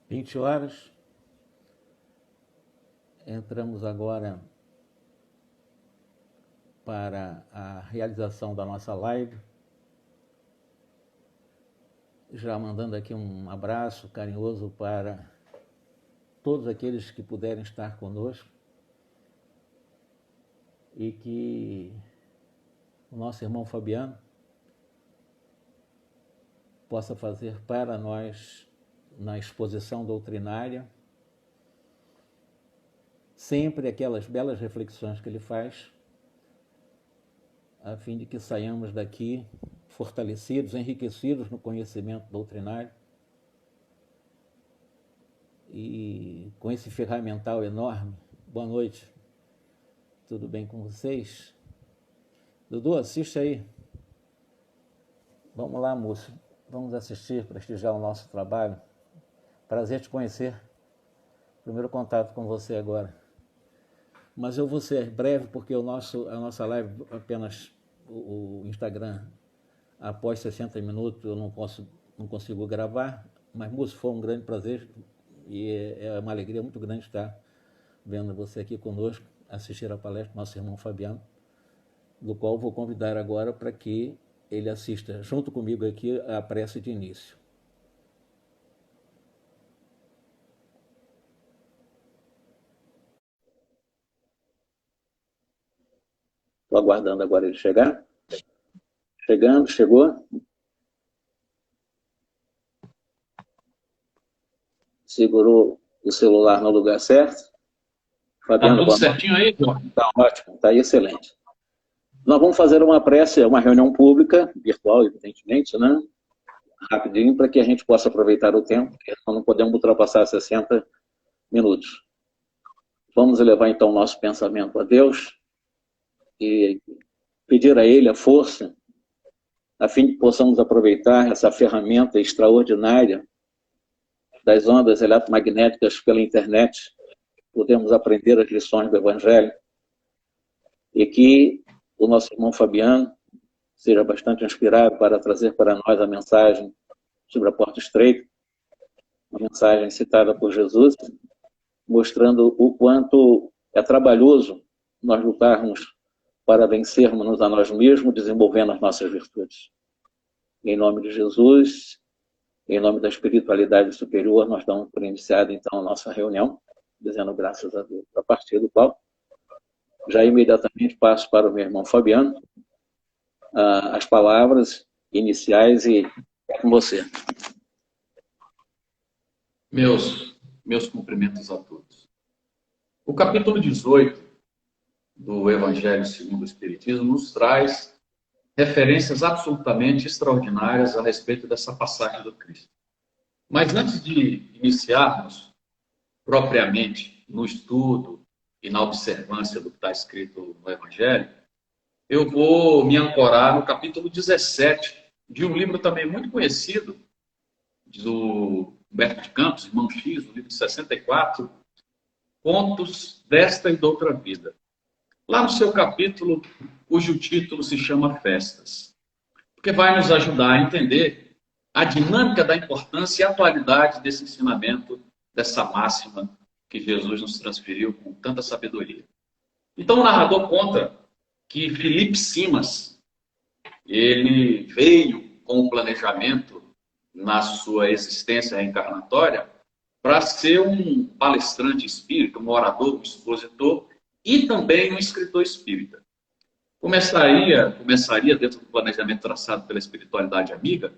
20 horas. Entramos agora para a realização da nossa live. Já mandando aqui um abraço carinhoso para todos aqueles que puderem estar conosco e que o nosso irmão Fabiano possa fazer para nós na exposição doutrinária sempre aquelas belas reflexões que ele faz, a fim de que saiamos daqui fortalecidos, enriquecidos no conhecimento doutrinário e com esse ferramental enorme. Boa noite, tudo bem com vocês? Dudu, assiste aí. Vamos lá, moço, vamos assistir, prestigiar o nosso trabalho. Prazer te conhecer. Primeiro contato com você agora. Mas eu vou ser breve, porque a nossa live, apenas o Instagram, após 60 minutos, eu não consigo gravar. Mas, moço, foi um grande prazer e é uma alegria muito grande estar vendo você aqui conosco, assistir a palestra do nosso irmão Fabiano, do qual vou convidar agora para que ele assista, junto comigo aqui, a prece de início. Estou aguardando agora ele chegar. Chegando, chegou. Segurou o celular no lugar certo. Fabiano, tá tudo certinho aí, João? Está ótimo, está excelente. Nós vamos fazer uma prece, uma reunião pública, virtual, evidentemente, né? Rapidinho, para que a gente possa aproveitar o tempo, porque nós não podemos ultrapassar 60 minutos. Vamos elevar, então, o nosso pensamento a Deus e pedir a Ele a força, a fim de que possamos aproveitar essa ferramenta extraordinária das ondas eletromagnéticas pela internet, podemos aprender as lições do Evangelho, e que o nosso irmão Fabiano seja bastante inspirado para trazer para nós a mensagem sobre a porta estreita, uma mensagem citada por Jesus, mostrando o quanto é trabalhoso nós lutarmos para vencermos a nós mesmos, desenvolvendo as nossas virtudes. Em nome de Jesus, em nome da espiritualidade superior, nós damos por iniciada, então, a nossa reunião, dizendo graças a Deus, a partir do qual já imediatamente passo para o meu irmão Fabiano as palavras iniciais e é com você. Meus cumprimentos a todos. O capítulo 18 do Evangelho segundo o Espiritismo nos traz referências absolutamente extraordinárias a respeito dessa passagem do Cristo. Mas antes de iniciarmos propriamente no estudo e na observância do que está escrito no Evangelho, eu vou me ancorar no capítulo 17 de um livro também muito conhecido, do Humberto de Campos, Irmão X, no livro de 64, Contos desta e da Outra Vida. Lá no seu capítulo, cujo título se chama Festas, porque vai nos ajudar a entender a dinâmica da importância e a atualidade desse ensinamento, dessa máxima que Jesus nos transferiu com tanta sabedoria. Então o narrador conta que Felipe Simas, ele veio com um planejamento na sua existência reencarnatória para ser um palestrante espírita, um orador, um expositor e também um escritor espírita. Começaria dentro do planejamento traçado pela espiritualidade amiga,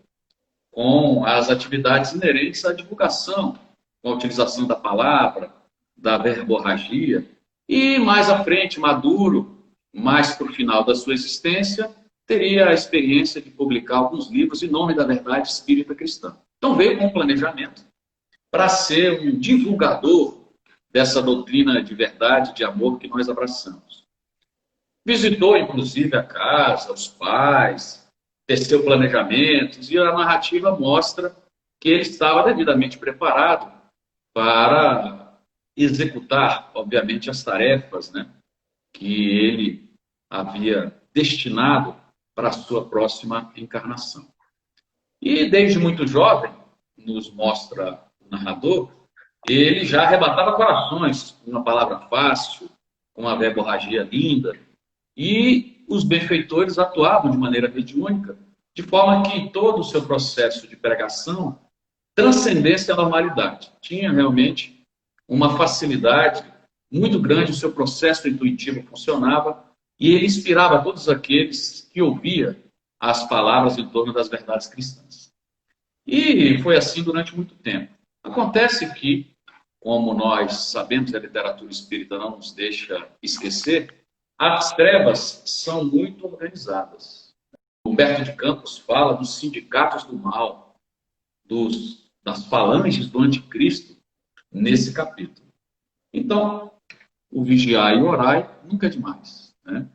com as atividades inerentes à divulgação, com a utilização da palavra, da verborragia, e mais à frente, maduro, mais para o final da sua existência, teria a experiência de publicar alguns livros em nome da verdade espírita cristã. Então veio com um planejamento para ser um divulgador dessa doutrina de verdade, de amor que nós abraçamos. Visitou, inclusive, a casa, os pais, teceu planejamentos, e a narrativa mostra que ele estava devidamente preparado para executar, obviamente, as tarefas, né, que ele havia destinado para a sua próxima encarnação. E desde muito jovem, nos mostra o narrador, ele já arrebatava corações com uma palavra fácil, com uma verborragia linda, e os benfeitores atuavam de maneira mediúnica, de forma que todo o seu processo de pregação transcendesse a normalidade. Tinha realmente uma facilidade muito grande, o seu processo intuitivo funcionava, e ele inspirava todos aqueles que ouviam as palavras em torno das verdades cristãs. E foi assim durante muito tempo. Acontece que, como nós sabemos, a literatura espírita não nos deixa esquecer, as trevas são muito organizadas. Humberto de Campos fala dos sindicatos do mal, das falanges do anticristo, nesse capítulo. Então, o vigiar e orar nunca é demais, né?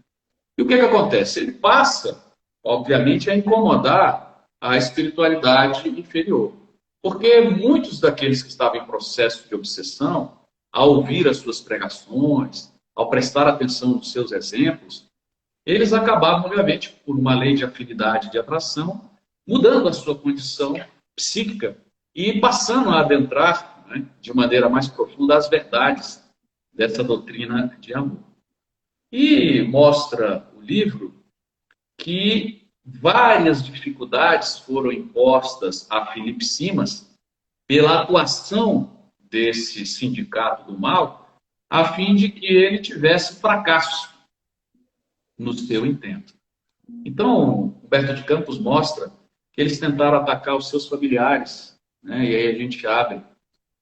E o que acontece? Ele passa, obviamente, a incomodar a espiritualidade inferior. Porque muitos daqueles que estavam em processo de obsessão, ao ouvir as suas pregações, ao prestar atenção nos seus exemplos, eles acabavam, obviamente, por uma lei de afinidade e de atração, mudando a sua condição psíquica e passando a adentrar, né, de maneira mais profunda as verdades dessa doutrina de amor. E mostra o livro que várias dificuldades foram impostas a Felipe Simas pela atuação desse sindicato do mal, a fim de que ele tivesse fracasso no seu intento. Então, Humberto de Campos mostra que eles tentaram atacar os seus familiares, né? E aí a gente abre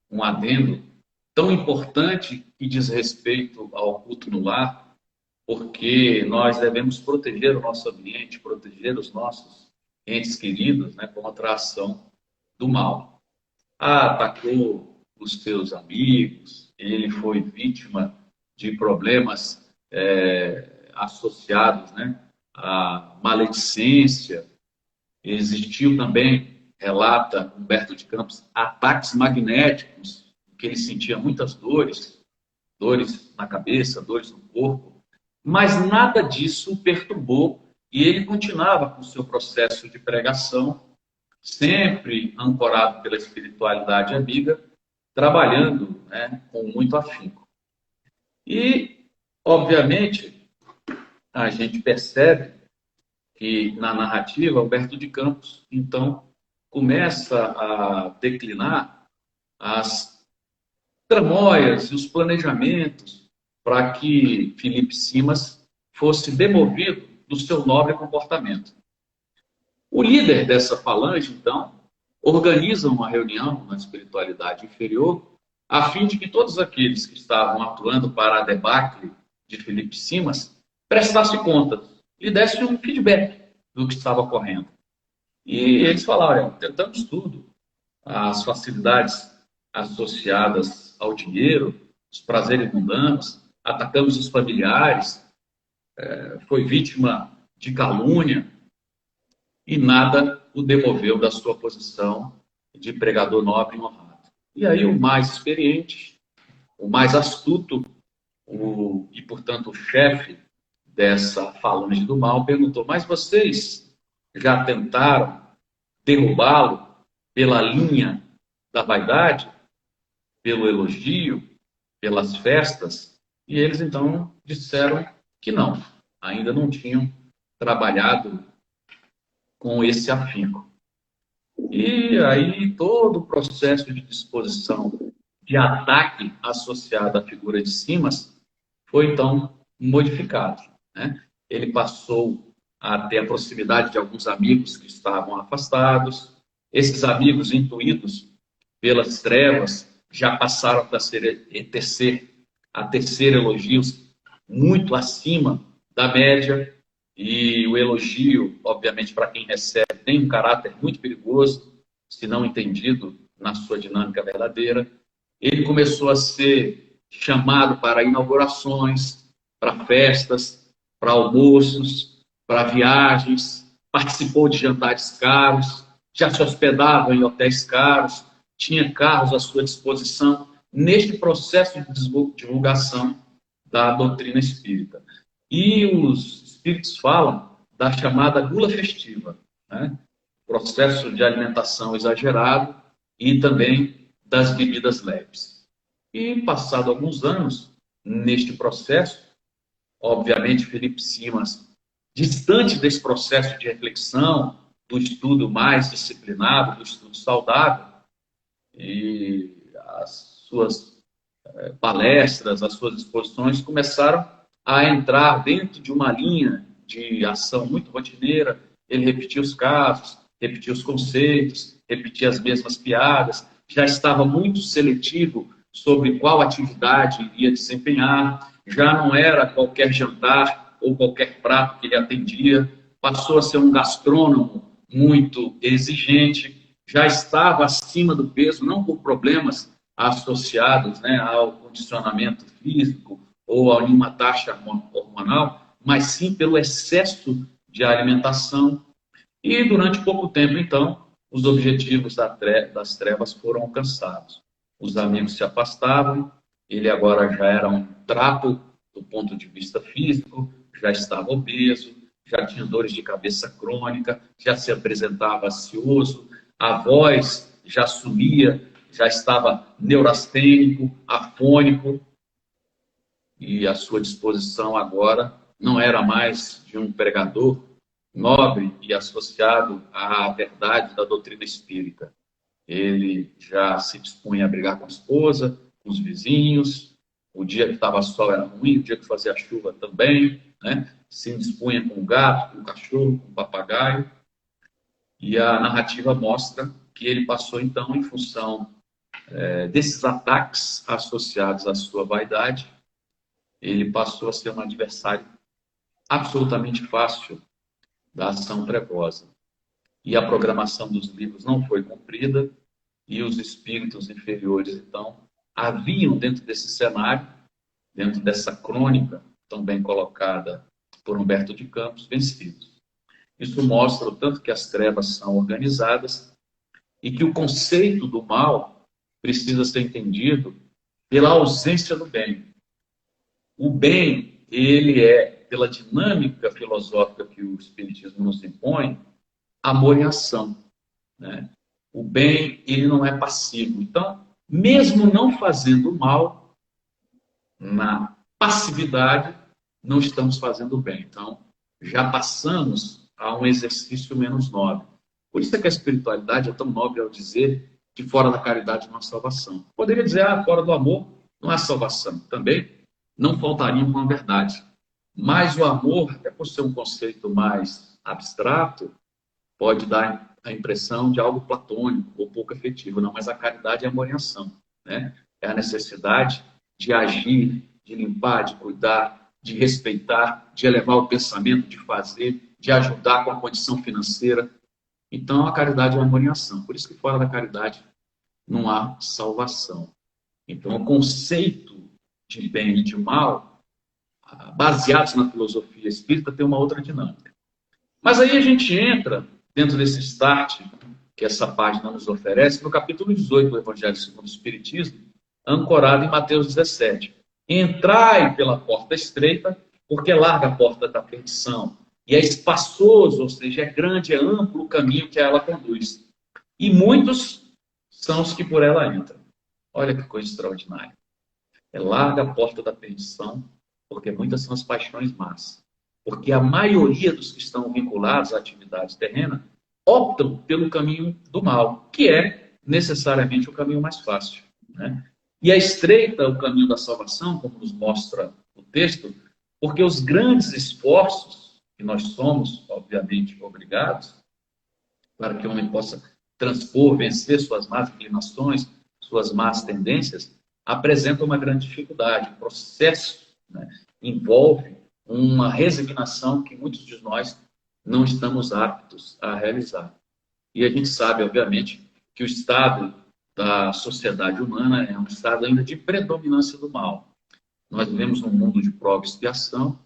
um adendo tão importante que diz respeito ao culto no lar, porque nós devemos proteger o nosso ambiente, proteger os nossos entes queridos, né, contra a ação do mal. Atacou os seus amigos, ele foi vítima de problemas associados, né, à maledicência. Existiu também, relata Humberto de Campos, ataques magnéticos, que ele sentia muitas dores na cabeça, dores no corpo. Mas nada disso o perturbou e ele continuava com o seu processo de pregação, sempre ancorado pela espiritualidade amiga, trabalhando, né, com muito afinco. E, obviamente, a gente percebe que na narrativa, Humberto de Campos, então, começa a declinar as tramóias e os planejamentos para que Felipe Simas fosse demovido do seu nobre comportamento. O líder dessa falange, então, organiza uma reunião na espiritualidade inferior, a fim de que todos aqueles que estavam atuando para a debacle de Felipe Simas prestassem conta, lhe dessem um feedback do que estava ocorrendo. E eles falaram, tentamos tudo, as facilidades associadas ao dinheiro, os prazeres mundanos, atacamos os familiares, foi vítima de calúnia, e nada o demoveu da sua posição de pregador nobre e honrado. E aí o mais experiente, o mais astuto, e portanto o chefe dessa falange do mal, perguntou, mas vocês já tentaram derrubá-lo pela linha da vaidade, pelo elogio, pelas festas? E eles então disseram que não, ainda não tinham trabalhado com esse afinco. E aí todo o processo de disposição de ataque associado à figura de Simas foi então modificado, né? Ele passou a ter a proximidade de alguns amigos que estavam afastados. Esses amigos, intuídos pelas trevas, já passaram a tecer elogios muito acima da média, e o elogio, obviamente, para quem recebe, tem um caráter muito perigoso, se não entendido na sua dinâmica verdadeira. Ele começou a ser chamado para inaugurações, para festas, para almoços, para viagens, participou de jantares caros, já se hospedava em hotéis caros, tinha carros à sua disposição, neste processo de divulgação da doutrina espírita. E os espíritos falam da chamada gula festiva, né? Processo de alimentação exagerado e também das bebidas leves. E, passado alguns anos, neste processo, obviamente, Felipe Simas, distante desse processo de reflexão, do estudo mais disciplinado, do estudo saudável, e as suas palestras, as suas exposições começaram a entrar dentro de uma linha de ação muito rotineira. Ele repetia os casos, repetia os conceitos, repetia as mesmas piadas, já estava muito seletivo sobre qual atividade iria desempenhar, já não era qualquer jantar ou qualquer prato que ele atendia, passou a ser um gastrônomo muito exigente, já estava acima do peso, não por problemas associados, né, ao condicionamento físico ou a uma taxa hormonal, mas sim pelo excesso de alimentação. E durante pouco tempo, então, os objetivos das trevas foram alcançados. Os amigos se afastavam, ele agora já era um trapo do ponto de vista físico, já estava obeso, já tinha dores de cabeça crônica, já se apresentava ansioso, a voz já sumia, já estava neurastênico, afônico, e a sua disposição agora não era mais de um pregador nobre e associado à verdade da doutrina espírita. Ele já se dispunha a brigar com a esposa, com os vizinhos, o dia que estava sol era ruim, o dia que fazia chuva também, né? Se dispunha com o gato, com o cachorro, com o papagaio, e a narrativa mostra que ele passou, então, em função desses ataques associados à sua vaidade, ele passou a ser um adversário absolutamente fácil da ação trevosa. E a programação dos livros não foi cumprida, e os espíritos inferiores, então, haviam dentro desse cenário, dentro dessa crônica, tão bem colocada por Humberto de Campos, vencidos. Isso mostra o tanto que as trevas são organizadas e que o conceito do mal precisa ser entendido pela ausência do bem. O bem, ele é, pela dinâmica filosófica que o Espiritismo nos impõe, amor em ação, né? O bem, ele não é passivo. Então, mesmo não fazendo mal, na passividade, não estamos fazendo bem. Então, já passamos a um exercício menos nobre. Por isso é que a espiritualidade é tão nobre ao dizer que fora da caridade não há salvação. Poderia dizer, fora do amor não há salvação. Também não faltaria uma verdade. Mas o amor, até por ser um conceito mais abstrato, pode dar a impressão de algo platônico ou pouco efetivo. Não, mas a caridade é amor em ação, né? É a necessidade de agir, de limpar, de cuidar, de respeitar, de elevar o pensamento, de fazer, de ajudar com a condição financeira. Então, a caridade é amor em ação. Por isso que fora da caridade não há salvação. Então, o conceito de bem e de mal, baseados na filosofia espírita, tem uma outra dinâmica. Mas aí a gente entra dentro desse start que essa página nos oferece, no capítulo 18 do Evangelho segundo o Espiritismo, ancorado em Mateus 17. Entrai pela porta estreita, porque é larga a porta da perdição, e é espaçoso, ou seja, é grande, é amplo o caminho que ela conduz. E muitos são os que por ela entram. Olha que coisa extraordinária. É larga a porta da perdição, porque muitas são as paixões más. Porque a maioria dos que estão vinculados à atividade terrena optam pelo caminho do mal, que é necessariamente o caminho mais fácil, né? E é estreita o caminho da salvação, como nos mostra o texto, porque os grandes esforços que nós somos, obviamente, obrigados, para que o homem possa transpor, vencer suas más inclinações, suas más tendências, apresentam uma grande dificuldade. O processo, né, envolve uma resignação que muitos de nós não estamos aptos a realizar. E a gente sabe, obviamente, que o estado da sociedade humana é um estado ainda de predominância do mal. Nós vivemos num mundo de prova e expiação,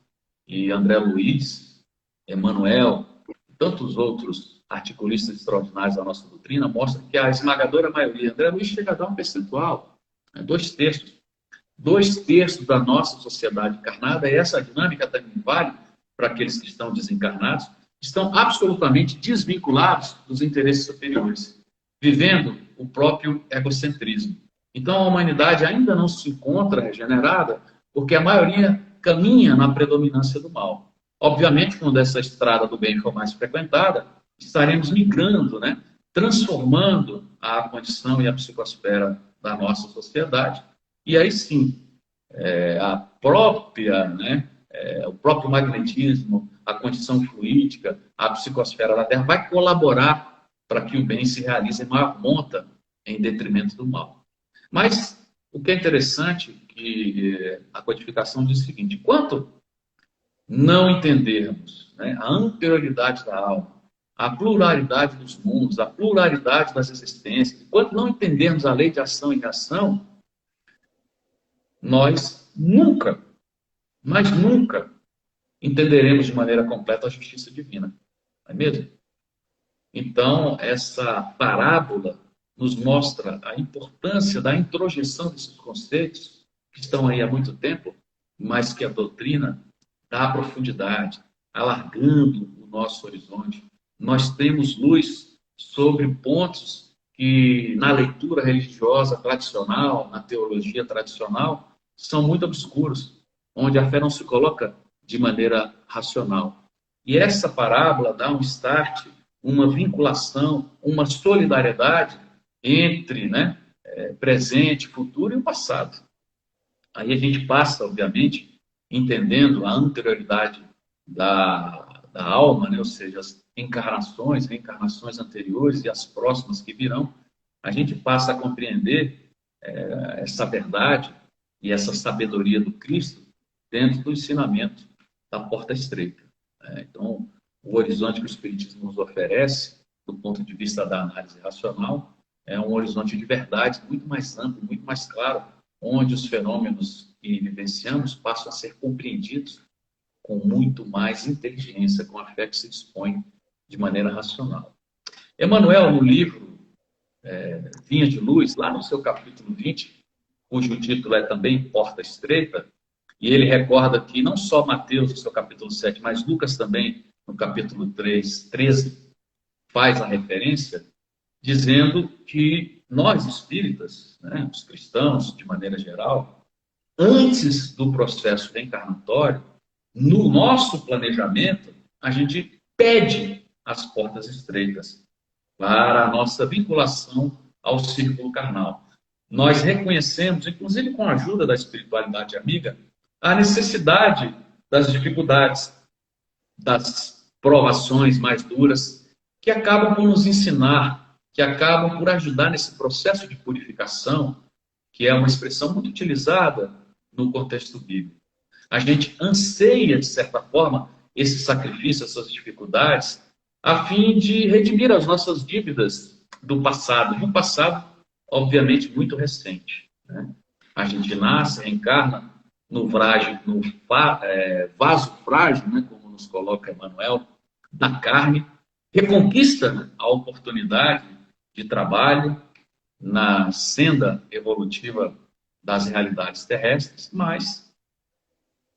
e André Luiz, Emmanuel, e tantos outros articulistas extraordinários da nossa doutrina mostram que a esmagadora maioria, André Luiz chega a dar um percentual, 2/3. 2/3 da nossa sociedade encarnada, e essa dinâmica também vale para aqueles que estão desencarnados, estão absolutamente desvinculados dos interesses superiores, vivendo o próprio egocentrismo. Então, a humanidade ainda não se encontra regenerada, porque a maioria caminha na predominância do mal. Obviamente, quando essa estrada do bem for mais frequentada, estaremos migrando, né? Transformando a condição e a psicosfera da nossa sociedade. E aí sim, a própria, né, o próprio magnetismo, a condição fluídica, a psicosfera da Terra vai colaborar para que o bem se realize em maior monta em detrimento do mal. Mas o que é interessante é que a codificação diz o seguinte: enquanto não entendermos, né, a anterioridade da alma, a pluralidade dos mundos, a pluralidade das existências, enquanto não entendermos a lei de ação e reação, nós nunca, mas nunca, entenderemos de maneira completa a justiça divina. Não é mesmo? Então, essa parábola nos mostra a importância da introjeção desses conceitos, que estão aí há muito tempo, mas que a doutrina dá profundidade, alargando o nosso horizonte. Nós temos luz sobre pontos que, na leitura religiosa tradicional, na teologia tradicional, são muito obscuros, onde a fé não se coloca de maneira racional. E essa parábola dá um start, uma vinculação, uma solidariedade entre, né, presente, futuro e o passado. Aí a gente passa, obviamente, entendendo a anterioridade da alma, né, ou seja, as encarnações, reencarnações anteriores e as próximas que virão, a gente passa a compreender essa verdade e essa sabedoria do Cristo dentro do ensinamento da porta estreita. Então, o horizonte que o Espiritismo nos oferece, do ponto de vista da análise racional, é um horizonte de verdade muito mais amplo, muito mais claro, onde os fenômenos que vivenciamos passam a ser compreendidos com muito mais inteligência, com a fé que se dispõe de maneira racional. Emmanuel, no livro Vinha de Luz, lá no seu capítulo 20, cujo título é também Porta Estreita, e ele recorda que não só Mateus, no seu capítulo 7, mas Lucas também, no capítulo 13, faz a referência, dizendo que nós espíritas, né, os cristãos, de maneira geral, antes do processo reencarnatório, no nosso planejamento, a gente pede as portas estreitas para a nossa vinculação ao círculo carnal. Nós reconhecemos, inclusive com a ajuda da espiritualidade amiga, a necessidade das dificuldades, das provações mais duras, que acabam por nos ensinar, que acabam por ajudar nesse processo de purificação, que é uma expressão muito utilizada no contexto bíblico. A gente anseia, de certa forma, esse sacrifício, essas dificuldades, a fim de redimir as nossas dívidas do passado, de um passado, obviamente, muito recente. Né? A gente nasce, reencarna no vaso frágil, né, como nos coloca Emmanuel, da carne, reconquista a oportunidade de trabalho na senda evolutiva das realidades terrestres, mas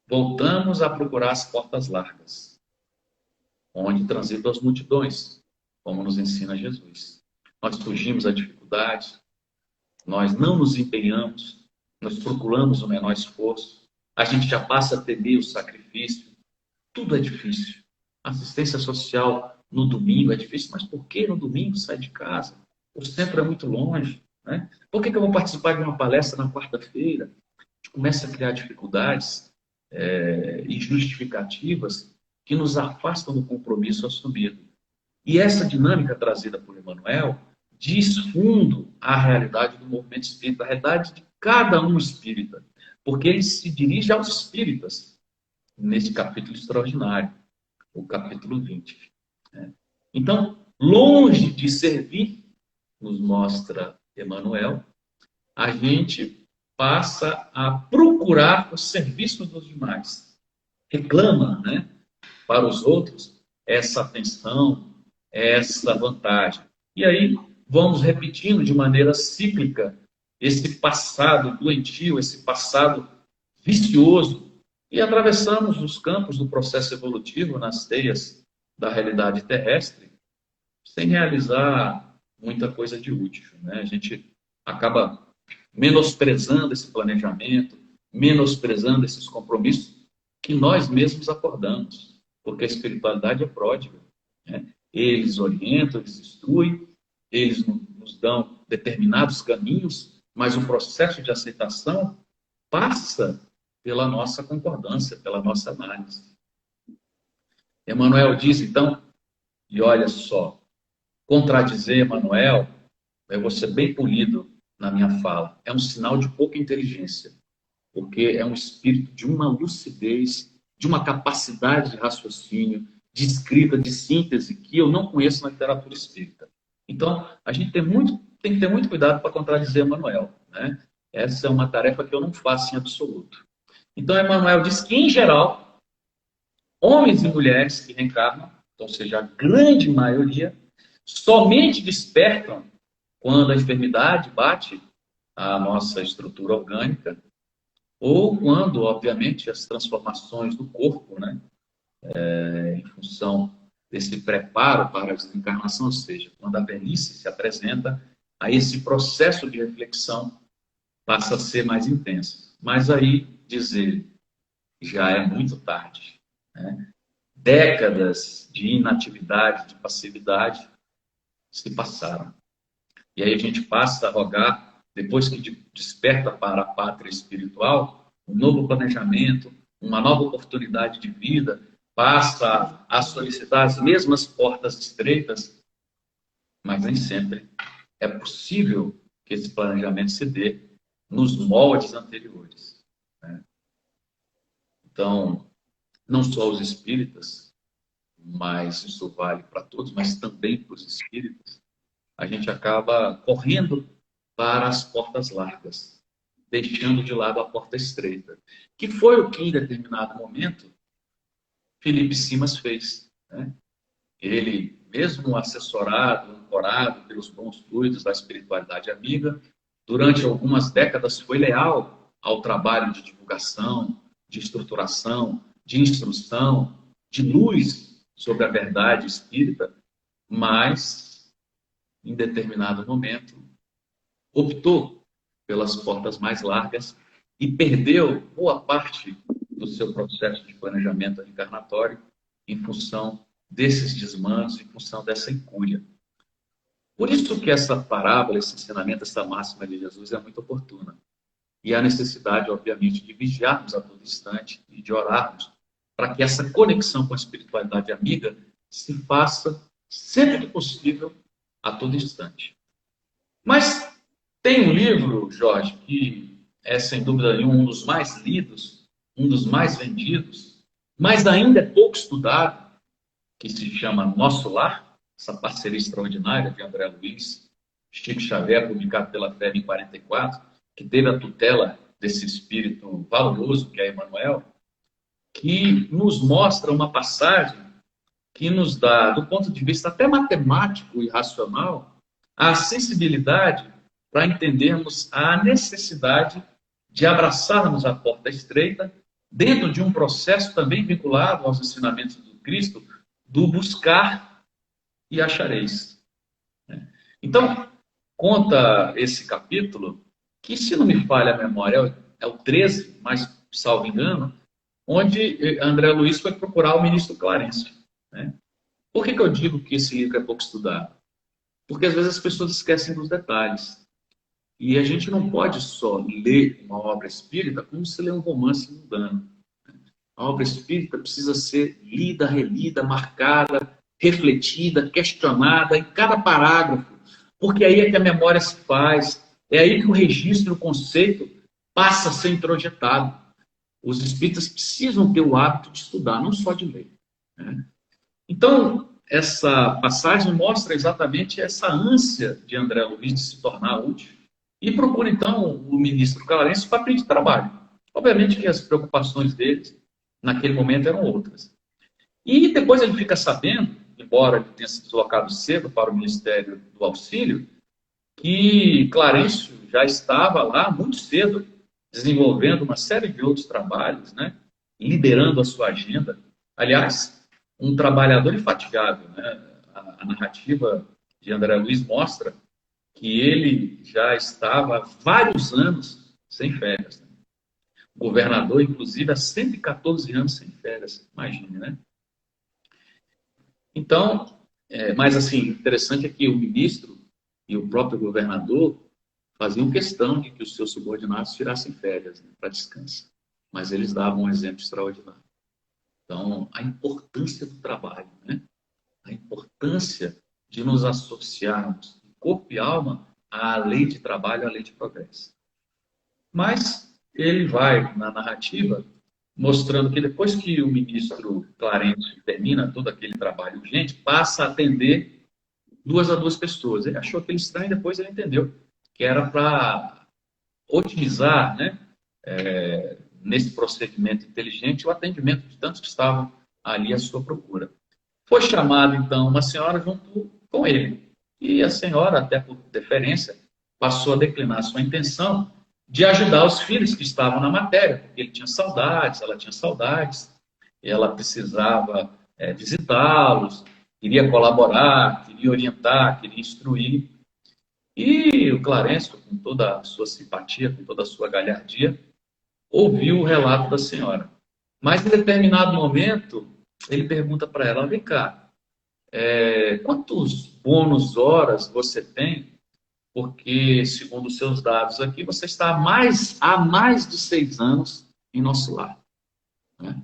voltamos a procurar as portas largas, onde transitam as multidões, como nos ensina Jesus. Nós fugimos à dificuldade, nós não nos empenhamos, nós procuramos o menor esforço, a gente já passa a temer o sacrifício, tudo é difícil. Assistência social no domingo é difícil, mas por que no domingo sai de casa? O centro é muito longe. Né? Por que eu vou participar de uma palestra na quarta-feira? A gente começa a criar dificuldades e justificativas que nos afastam do compromisso assumido. E essa dinâmica trazida por Emmanuel diz fundo à realidade do movimento espírita, a realidade de cada um espírita, porque ele se dirige aos espíritas nesse capítulo extraordinário, o capítulo 20. Né? Então, longe de servir, nos mostra Emmanuel, a gente passa a procurar o serviço dos demais. Reclama, né, para os outros essa atenção, essa vantagem. E aí vamos repetindo de maneira cíclica esse passado doentio, esse passado vicioso, e atravessamos os campos do processo evolutivo nas teias da realidade terrestre, sem realizar muita coisa de útil. Né? A gente acaba menosprezando esse planejamento, menosprezando esses compromissos que nós mesmos acordamos, porque a espiritualidade é pródiga, né? Eles orientam, eles instruem, eles nos dão determinados caminhos, mas o processo de aceitação passa pela nossa concordância, pela nossa análise. Emmanuel diz, então, e olha só, contradizer Emmanuel, eu vou ser bem polido na minha fala, é um sinal de pouca inteligência, porque é um espírito de uma lucidez, de uma capacidade de raciocínio, de escrita, de síntese, que eu não conheço na literatura espírita. Então, a gente tem que ter muito cuidado para contradizer Emmanuel, né? Essa é uma tarefa que eu não faço em absoluto. Então, Emmanuel diz que, em geral, homens e mulheres que reencarnam, ou seja, a grande maioria, somente despertam quando a enfermidade bate a nossa estrutura orgânica, ou quando, obviamente, as transformações do corpo, né, em função desse preparo para a desencarnação, ou seja, quando a velhice se apresenta, aí esse processo de reflexão passa a ser mais intenso. Mas aí, dizer, já é muito tarde, né? Décadas de inatividade, de passividade se passaram. E aí a gente passa a rogar, depois que desperta para a pátria espiritual, um novo planejamento, uma nova oportunidade de vida, passa a solicitar as mesmas portas estreitas, mas nem sempre é possível que esse planejamento se dê nos moldes anteriores, né? Então, não só os espíritas, mas isso vale para todos, mas também para os espíritas, a gente acaba correndo para as portas largas, deixando de lado a porta estreita, que foi o que, em determinado momento, Felipe Simas fez, né? Ele, mesmo assessorado, ancorado pelos bons fluidos da espiritualidade amiga, durante algumas décadas foi leal ao trabalho de divulgação, de estruturação, de instrução, de luz sobre a verdade espírita, mas, em determinado momento, optou pelas portas mais largas e perdeu boa parte do seu processo de planejamento reencarnatório em função desses desmandos, em função dessa incúria. Por isso que essa parábola, esse ensinamento, essa máxima de Jesus é muito oportuna. E há necessidade, obviamente, de vigiarmos a todo instante e de orarmos para que essa conexão com a espiritualidade amiga se faça sempre que possível, a todo instante. Mas tem um livro, Jorge, que é, sem dúvida nenhuma, um dos mais lidos, um dos mais vendidos, mas ainda é pouco estudado, que se chama Nosso Lar, essa parceria extraordinária de André Luiz, Chico Xavier, publicado pela FEB em 44, que teve a tutela desse espírito valoroso, que é Emmanuel, que nos mostra uma passagem que nos dá, do ponto de vista até matemático e racional, a sensibilidade para entendermos a necessidade de abraçarmos a porta estreita dentro de um processo também vinculado aos ensinamentos do Cristo, do buscar e achareis. Então, conta esse capítulo, que se não me falha a memória, é o 13, mas salvo engano, onde André Luiz foi procurar o ministro Clarencio, né? Por que eu digo que esse livro é pouco estudado? Porque às vezes as pessoas esquecem dos detalhes. E a gente não pode só ler uma obra espírita como se lê um romance mundano. A obra espírita precisa ser lida, relida, marcada, refletida, questionada em cada parágrafo, porque aí é que a memória se faz, é aí que o registro, o conceito passa a ser introjetado. Os espíritas precisam ter o hábito de estudar, não só de ler, né? Então, essa passagem mostra exatamente essa ânsia de André Luiz de se tornar útil e procura, então, o ministro Clarencio para pedir trabalho. Obviamente que as preocupações deles, naquele momento, eram outras. E depois ele fica sabendo, embora ele tenha se deslocado cedo para o Ministério do Auxílio, que Clarencio já estava lá muito cedo, desenvolvendo uma série de outros trabalhos, né? Liderando a sua agenda. Aliás, um trabalhador infatigável, né? A narrativa de André Luiz mostra que ele já estava há vários anos sem férias. Né? O governador, inclusive, há 114 anos sem férias, imagine, né? Então, mas assim, interessante é que o ministro e o próprio governador faziam questão de que os seus subordinados tirassem férias, né, para descanso. Mas eles davam um exemplo extraordinário. Então, a importância do trabalho, né? A importância de nos associarmos, corpo e alma, à lei de trabalho, à lei de progresso. Mas ele vai, na narrativa, mostrando que depois que o ministro Clarence termina todo aquele trabalho urgente, passa a atender 2 pessoas. Ele achou aquilo estranho e depois ele entendeu que era para otimizar, né, nesse procedimento inteligente o atendimento de tantos que estavam ali à sua procura. Foi chamada, então, uma senhora junto com ele. E a senhora, até por deferência, passou a declinar sua intenção de ajudar os filhos que estavam na matéria, porque ele tinha saudades, ela tinha saudades, ela precisava visitá-los, queria colaborar, queria orientar, queria instruir. E o Clarencio, com toda a sua simpatia, com toda a sua galhardia, ouviu o relato da senhora. Mas, em determinado momento, ele pergunta para ela, vem cá, quantos bônus horas você tem? Porque, segundo os seus dados aqui, você está há mais de 6 anos em nosso lar. Né?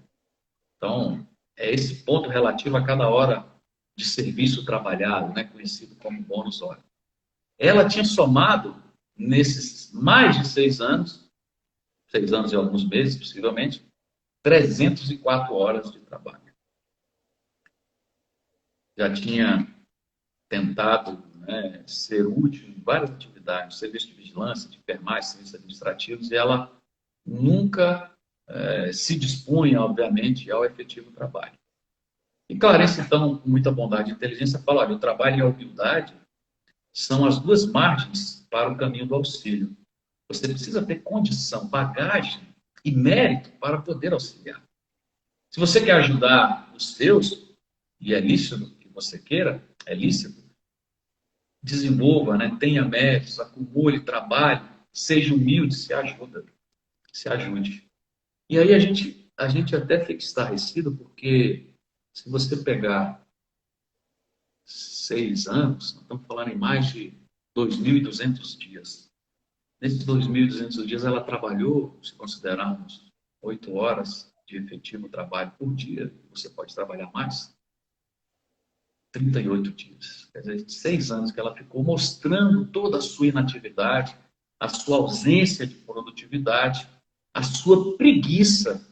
Então, é esse ponto relativo a cada hora de serviço trabalhado, né, conhecido como bônus hora. Ela tinha somado, nesses mais de 6 anos, 6 anos e alguns meses, possivelmente, 304 horas de trabalho. Já tinha tentado, né, ser útil em várias atividades, serviço de vigilância, de enfermagem, serviços administrativos, e ela nunca se dispunha, obviamente, ao efetivo trabalho. E Clarence, então, com muita bondade e inteligência, fala, olha, o trabalho e a humildade são as 2 margens para o caminho do auxílio. Você precisa ter condição, bagagem e mérito para poder auxiliar. Se você quer ajudar os seus, e é lícito que você queira, é lícito, desenvolva, né? Tenha méritos, acumule trabalho, seja humilde, se ajude. E aí a gente até fica estarrecido, porque se você pegar 6 anos, nós estamos falando em mais de 2.200 dias. Nesses 2.200 dias ela trabalhou, se considerarmos 8 horas de efetivo trabalho por dia, você pode trabalhar mais, 38 dias. Quer dizer, 6 anos que ela ficou mostrando toda a sua inatividade, a sua ausência de produtividade, a sua preguiça,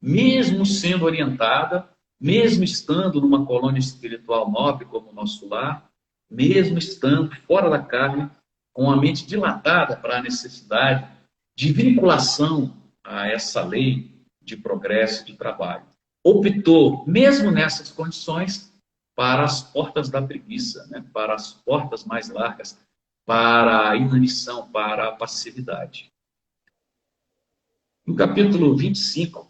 mesmo sendo orientada, mesmo estando numa colônia espiritual nobre como o nosso lar, mesmo estando fora da carne, com a mente dilatada para a necessidade de vinculação a essa lei de progresso de trabalho. Optou, mesmo nessas condições, para as portas da preguiça, né? Para as portas mais largas, para a inanição, para a passividade. No capítulo 25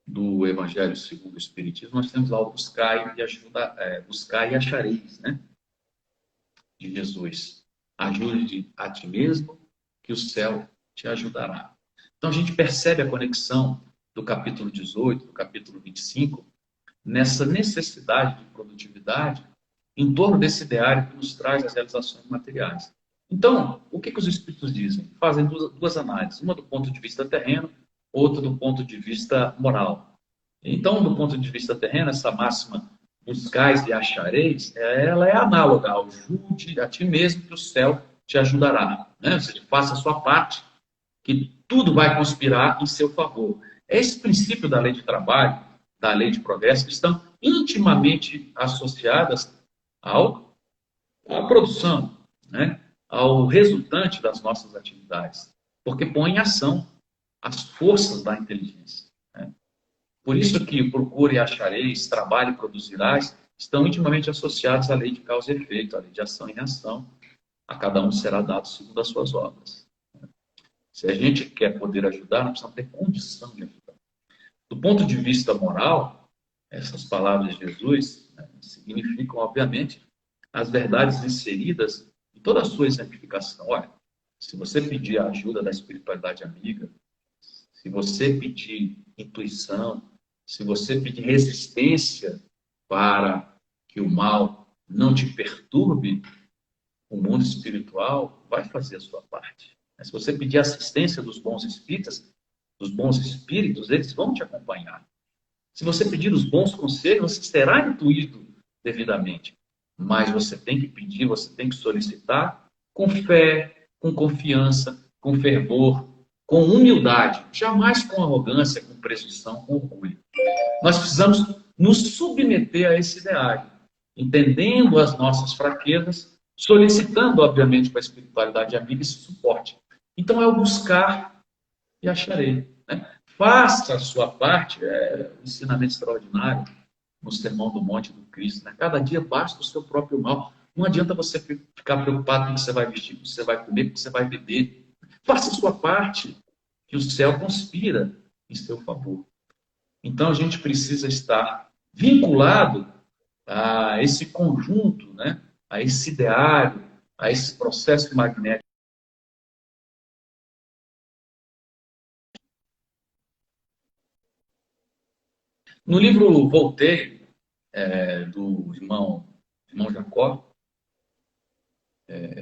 do Evangelho segundo o Espiritismo, nós temos lá o buscar e achareis, né? De Jesus. Ajude a ti mesmo, que o céu te ajudará. Então a gente percebe a conexão do capítulo 18, do capítulo 25, nessa necessidade de produtividade em torno desse ideário que nos traz as realizações materiais. Então, o que os Espíritos dizem? Fazem 2 análises, uma do ponto de vista terreno, outra do ponto de vista moral. Então, do ponto de vista terreno, essa máxima buscais e achareis, ela é análoga ao ajude a ti mesmo que o céu te ajudará. Né? Ou seja, faça a sua parte, que tudo vai conspirar em seu favor. Esse princípio da lei de trabalho, da lei de progresso, que estão intimamente associadas à produção, né? Ao resultante das nossas atividades, porque põe em ação as forças da inteligência. Né? Por isso que procure e achareis, trabalhe e produzirás, estão intimamente associados à lei de causa e efeito, à lei de ação e reação. A cada um será dado segundo as suas obras. Se a gente quer poder ajudar, nós precisamos ter condição de ajudar. Do ponto de vista moral, essas palavras de Jesus, né, significam, obviamente, as verdades inseridas em toda a sua exemplificação. Olha, se você pedir a ajuda da espiritualidade amiga, se você pedir intuição, se você pedir resistência para que o mal não te perturbe, o mundo espiritual vai fazer a sua parte. Mas se você pedir assistência dos bons espíritas, dos bons espíritos, eles vão te acompanhar. Se você pedir os bons conselhos, você será intuído devidamente. Mas você tem que pedir, você tem que solicitar com fé, com confiança, com fervor, com humildade, jamais com arrogância, com presunção, com orgulho. Nós precisamos nos submeter a esse ideário, entendendo as nossas fraquezas, solicitando, obviamente, para a espiritualidade amiga esse suporte. Então, é o buscar e acharei. Né? Faça a sua parte, um ensinamento extraordinário no Sermão do Monte do Cristo. Né? Cada dia basta o seu próprio mal. Não adianta você ficar preocupado com o que você vai vestir, com o que você vai comer, com o que você vai beber. Faça a sua parte, que o céu conspira em seu favor. Então, a gente precisa estar vinculado a esse conjunto, né? A esse ideário, a esse processo magnético. No livro Voltaire, do irmão Jacó,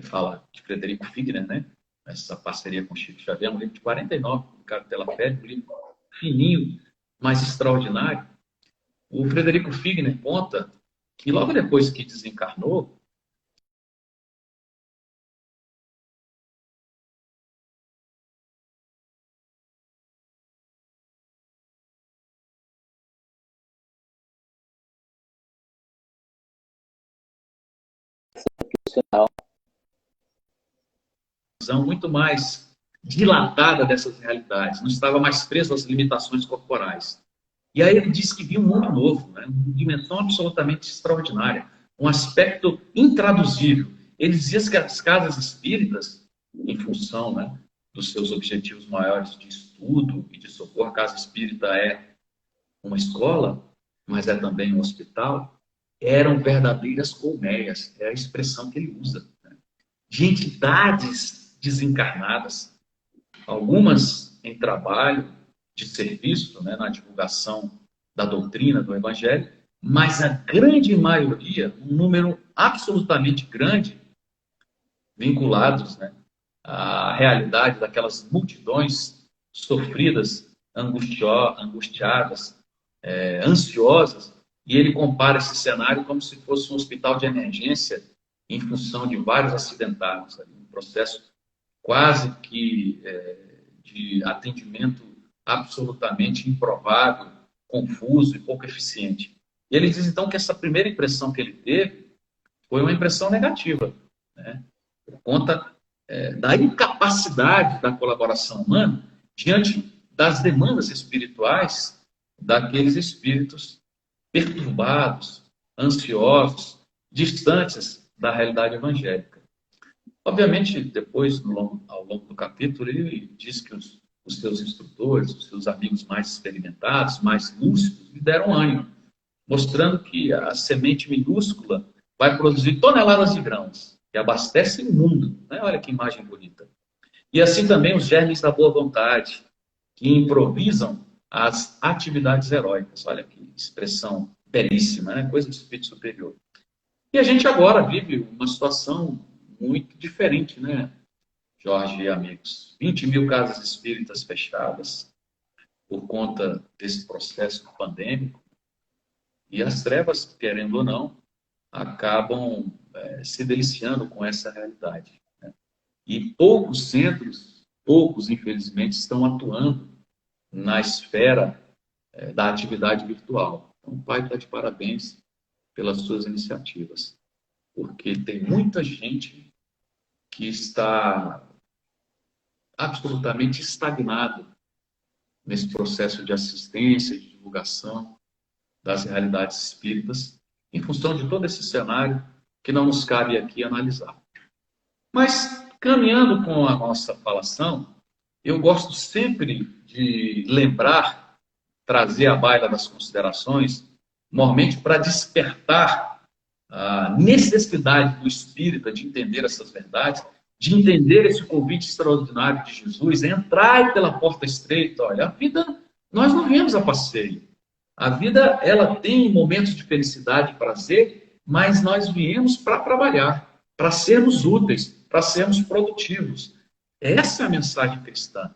fala de Frederico Figner, né? Essa parceria com Chico Xavier, um livro de 49, publicado pela FED, um livro fininho, mas extraordinário. O Frederico Figner conta que logo depois que desencarnou, muito mais dilatada dessas realidades, não estava mais preso às limitações corporais. E aí ele disse que viu um mundo novo, né? Uma dimensão absolutamente extraordinária, um aspecto intraduzível. Ele dizia que as casas espíritas, em função, né, dos seus objetivos maiores de estudo e de socorro, a casa espírita é uma escola, mas é também um hospital, eram verdadeiras colmeias, é a expressão que ele usa, né? De entidades desencarnadas, algumas em trabalho de serviço, né, na divulgação da doutrina do Evangelho, mas a grande maioria, um número absolutamente grande, vinculados, né, à realidade daquelas multidões sofridas, angustiadas, ansiosas, e ele compara esse cenário como se fosse um hospital de emergência em função de vários acidentados, um processo quase que de atendimento absolutamente improvável, confuso e pouco eficiente. E ele diz, então, que essa primeira impressão que ele teve foi uma impressão negativa, né? Por conta da incapacidade da colaboração humana diante das demandas espirituais daqueles espíritos perturbados, ansiosos, distantes da realidade evangélica. Obviamente, depois, ao longo do capítulo, ele diz que os seus instrutores, os seus amigos mais experimentados, mais lúcidos, lhe deram ânimo, mostrando que a semente minúscula vai produzir toneladas de grãos, que abastecem o mundo. Né? Olha que imagem bonita. E assim também os germes da boa vontade, que improvisam as atividades heróicas. Olha que expressão belíssima, né? Coisa do espírito superior. E a gente agora vive uma situação muito diferente, né, Jorge e amigos? 20 mil casas espíritas fechadas por conta desse processo pandêmico. E as trevas, querendo ou não, acabam se deliciando com essa realidade, né? E poucos centros, infelizmente, estão atuando na esfera da atividade virtual. Então, o pai está de parabéns pelas suas iniciativas, porque tem muita gente que está absolutamente estagnado nesse processo de assistência e de divulgação das realidades espíritas, em função de todo esse cenário que não nos cabe aqui analisar. Mas, caminhando com a nossa falação, eu gosto sempre de lembrar, trazer à baila das considerações, normalmente para despertar a necessidade do espírita de entender essas verdades, de entender esse convite extraordinário de Jesus, entrar pela porta estreita. Olha, a vida, nós não viemos a passeio. A vida, ela tem momentos de felicidade e prazer, mas nós viemos para trabalhar, para sermos úteis, para sermos produtivos. Essa é a mensagem cristã.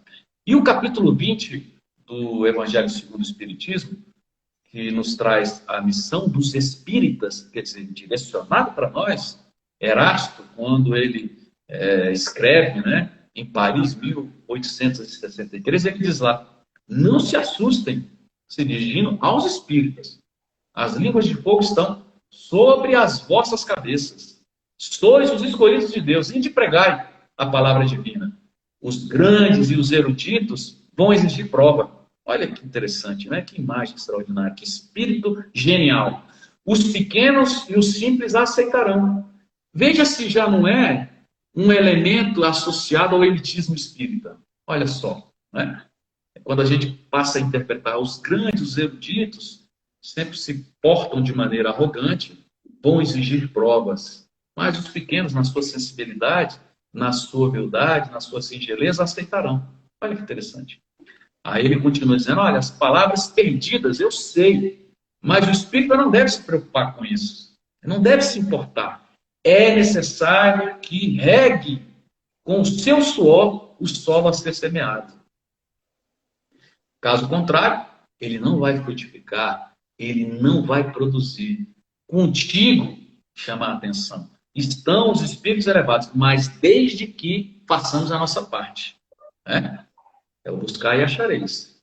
E o capítulo 20 do Evangelho segundo o Espiritismo, que nos traz a missão dos espíritas, quer dizer, direcionado para nós, Erasto, quando ele escreve, né, em Paris, 1863, ele diz lá: não se assustem, se dirigindo aos espíritas. As línguas de fogo estão sobre as vossas cabeças. Sois os escolhidos de Deus, e de pregai a palavra divina. Os grandes e os eruditos vão exigir prova. Olha que interessante, né? Que imagem extraordinária, que espírito genial. Os pequenos e os simples aceitarão. Veja se já não é um elemento associado ao elitismo espírita. Olha só, né? Quando a gente passa a interpretar os grandes, os eruditos, sempre se portam de maneira arrogante, vão exigir provas. Mas os pequenos, na sua sensibilidade, na sua humildade, na sua singeleza, aceitarão. Olha que interessante. Aí ele continua dizendo: olha, as palavras perdidas eu sei, mas o espírito não deve se preocupar com isso. Não deve se importar. É necessário que regue com o seu suor o solo a ser semeado. Caso contrário, ele não vai frutificar, ele não vai produzir. Contigo, chama a atenção, estão os espíritos elevados, mas desde que façamos a nossa parte. Né? É o buscar e achareis.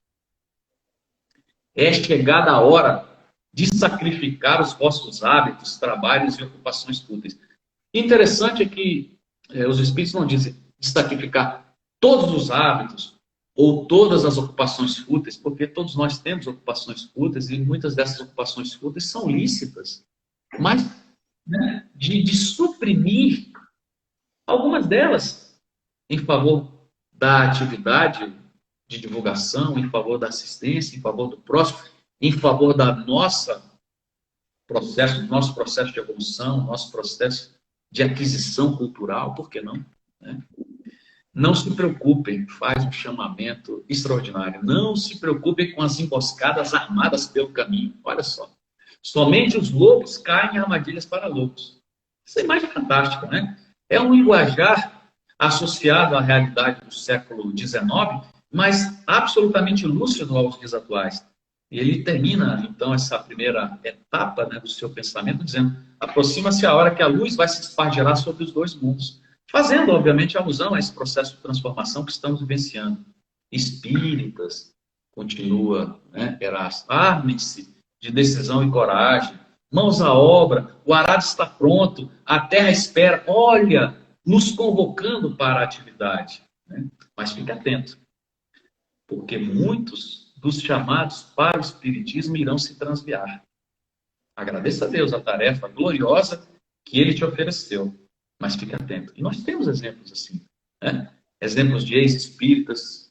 É chegada a hora de sacrificar os vossos hábitos, trabalhos e ocupações fúteis. Interessante é que os espíritos não dizem de sacrificar todos os hábitos ou todas as ocupações fúteis, porque todos nós temos ocupações fúteis e muitas dessas ocupações fúteis são lícitas, mas né, de suprimir algumas delas em favor da atividade de divulgação, em favor da assistência, em favor do próximo, em favor da nosso processo de evolução, nosso processo de aquisição cultural, por que não? Né? Não se preocupem, faz um chamamento extraordinário. Não se preocupem com as emboscadas armadas pelo caminho. Olha só. Somente os lobos caem em armadilhas para lobos. Essa imagem é fantástica, né? É um linguajar associado à realidade do século XIX, mas absolutamente lúcido aos dias atuais. E ele termina, então, essa primeira etapa, né, do seu pensamento, dizendo: aproxima-se a hora que a luz vai se espargirá sobre os dois mundos. Fazendo, obviamente, alusão a esse processo de transformação que estamos vivenciando. Espíritas, continua, né, Erasto, armem-se de decisão e coragem, mãos à obra, o arado está pronto, a terra espera, olha, nos convocando para a atividade. Né? Mas fique atento, porque muitos dos chamados para o Espiritismo irão se transviar. Agradeça a Deus a tarefa gloriosa que Ele te ofereceu. Mas fique atento. E nós temos exemplos assim. Né? Exemplos de ex-espíritas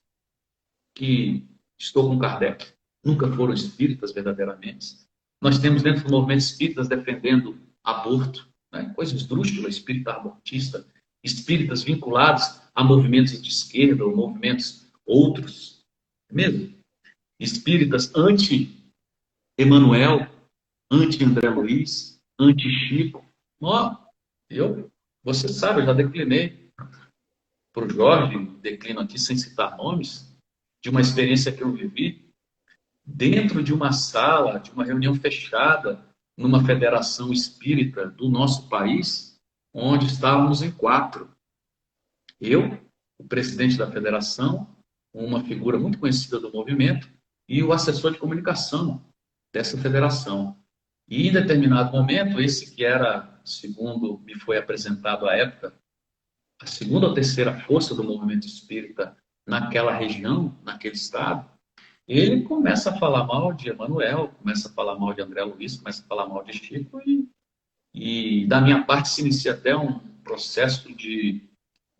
que, estou com Kardec, nunca foram espíritas verdadeiramente. Nós temos dentro do movimento espíritas defendendo aborto, né? Coisa esdrúxula, espírita abortista, espíritas vinculados a movimentos de esquerda ou movimentos outros. Mesmo? Espíritas anti-Emanuel, anti-André Luiz, anti-Chico. Você sabe, eu já declinei para o Jorge, declino aqui sem citar nomes, de uma experiência que eu vivi dentro de uma sala, de uma reunião fechada, numa federação espírita do nosso país, onde estávamos em 4. Eu, o presidente da federação, uma figura muito conhecida do movimento, e o assessor de comunicação dessa federação. E em determinado momento, esse que era, segundo me foi apresentado à época, a segunda ou terceira força do movimento espírita naquela região, naquele estado, ele começa a falar mal de Emanuel, começa a falar mal de André Luiz, começa a falar mal de Chico, e da minha parte se inicia até um processo de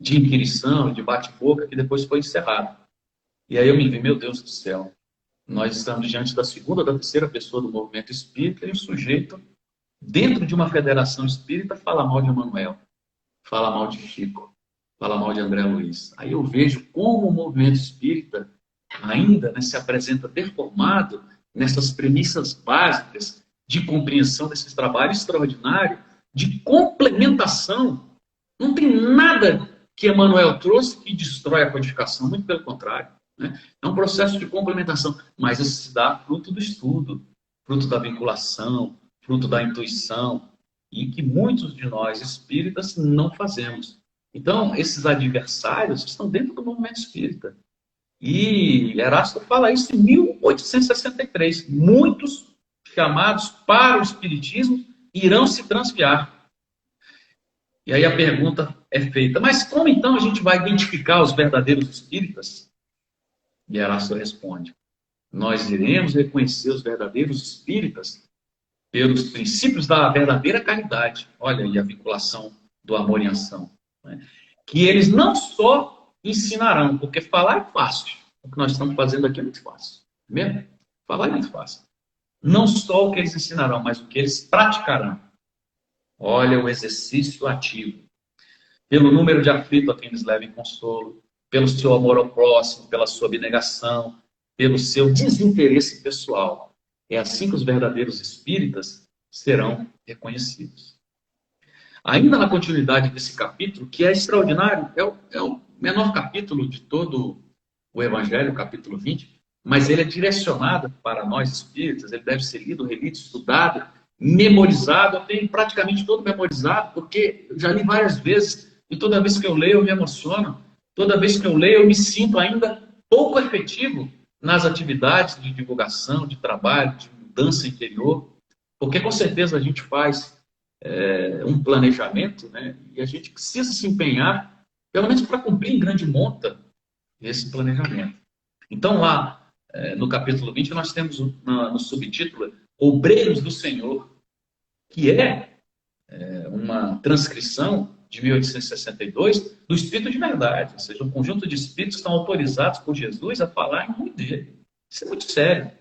inquirição, de bate-boca, que depois foi encerrado. E aí eu me vi, meu Deus do céu, nós estamos diante da segunda ou da terceira pessoa do movimento espírita e o sujeito dentro de uma federação espírita, fala mal de Emanuel, fala mal de Chico, fala mal de André Luiz. Aí eu vejo como o movimento espírita ainda, né, se apresenta deformado nessas premissas básicas de compreensão desses trabalhos extraordinários, de complementação. Não tem nada que Emanuel trouxe que destrói a codificação, muito pelo contrário. Né? É um processo de complementação, mas isso se dá fruto do estudo, fruto da vinculação, fruto da intuição, e que muitos de nós espíritas não fazemos. Então, esses adversários estão dentro do movimento espírita. E Erasto fala isso em 1863. Muitos chamados para o espiritismo irão se transviar. E aí a pergunta é feita, mas como então a gente vai identificar os verdadeiros espíritas? E Erasto responde, nós iremos reconhecer os verdadeiros espíritas pelos princípios da verdadeira caridade. Olha aí a vinculação do amor em ação. Né? Que eles não só ensinarão, porque falar é fácil. O que nós estamos fazendo aqui é muito fácil. Mesmo? Falar é muito fácil. Não só o que eles ensinarão, mas o que eles praticarão. Olha o exercício ativo. Pelo número de aflitos a quem eles levem consolo, pelo seu amor ao próximo, pela sua abnegação, pelo seu desinteresse pessoal. É assim que os verdadeiros espíritas serão reconhecidos. Ainda na continuidade desse capítulo, que é extraordinário, é o menor capítulo de todo o Evangelho, o capítulo 20, mas ele é direcionado para nós espíritas, ele deve ser lido, relido, estudado, memorizado. Eu tenho praticamente todo memorizado, porque eu já li várias vezes, e toda vez que eu leio eu me emociono, toda vez que eu leio eu me sinto ainda pouco efetivo nas atividades de divulgação, de trabalho, de mudança interior, porque com certeza a gente faz um planejamento, né? E a gente precisa se empenhar, pelo menos para cumprir em grande monta esse planejamento. Então lá no capítulo 20 nós temos no subtítulo Obreiros do Senhor, que é uma transcrição de 1862 do Espírito de Verdade, ou seja, um conjunto de espíritos que estão autorizados por Jesus a falar em nome dele. Isso é muito sério.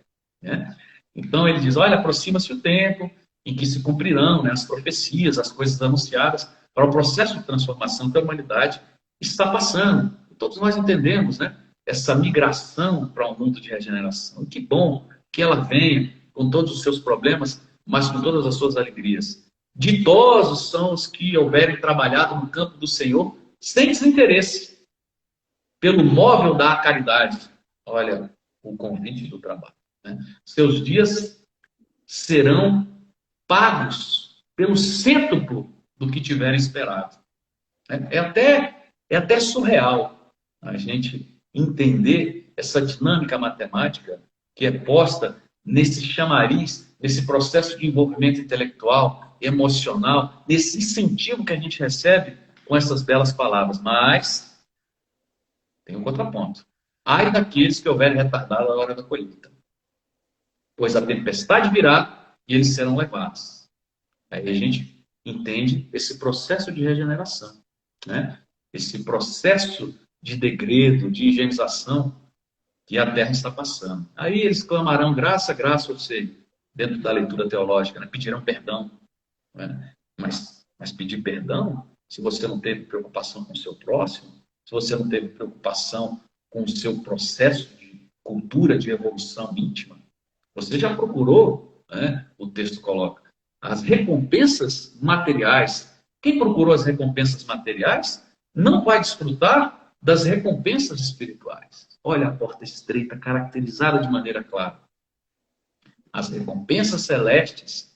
Né? Então ele diz, olha, aproxima-se o tempo em que se cumprirão, né, as profecias, as coisas anunciadas para o processo de transformação que a humanidade está passando. Todos nós entendemos, né, essa migração para um mundo de regeneração. Que bom que ela venha com todos os seus problemas, mas com todas as suas alegrias. Ditosos são os que houverem trabalhado no campo do Senhor sem desinteresse, pelo móvel da caridade. Olha o convite do trabalho. Né? Seus dias serão pagos pelo cêntuplo do que tiverem esperado. É até surreal a gente entender essa dinâmica matemática que é posta nesse chamariz, nesse processo de envolvimento intelectual, emocional, nesse incentivo que a gente recebe com essas belas palavras. Mas tem um contraponto. Ai daqueles que houverem retardado a hora da colheita, pois a tempestade virá e eles serão levados. Aí a gente entende esse processo de regeneração, né? Esse processo de degredo, de higienização que a Terra está passando. Aí eles clamarão graça, graça, ou seja, dentro da leitura teológica, né? Pedirão perdão. Né? Mas pedir perdão, se você não teve preocupação com o seu próximo, se você não teve preocupação com o seu processo de cultura, de evolução íntima, você já procurou, né? O texto coloca, as recompensas materiais. Quem procurou as recompensas materiais não vai desfrutar das recompensas espirituais. Olha a porta estreita, caracterizada de maneira clara. As recompensas celestes,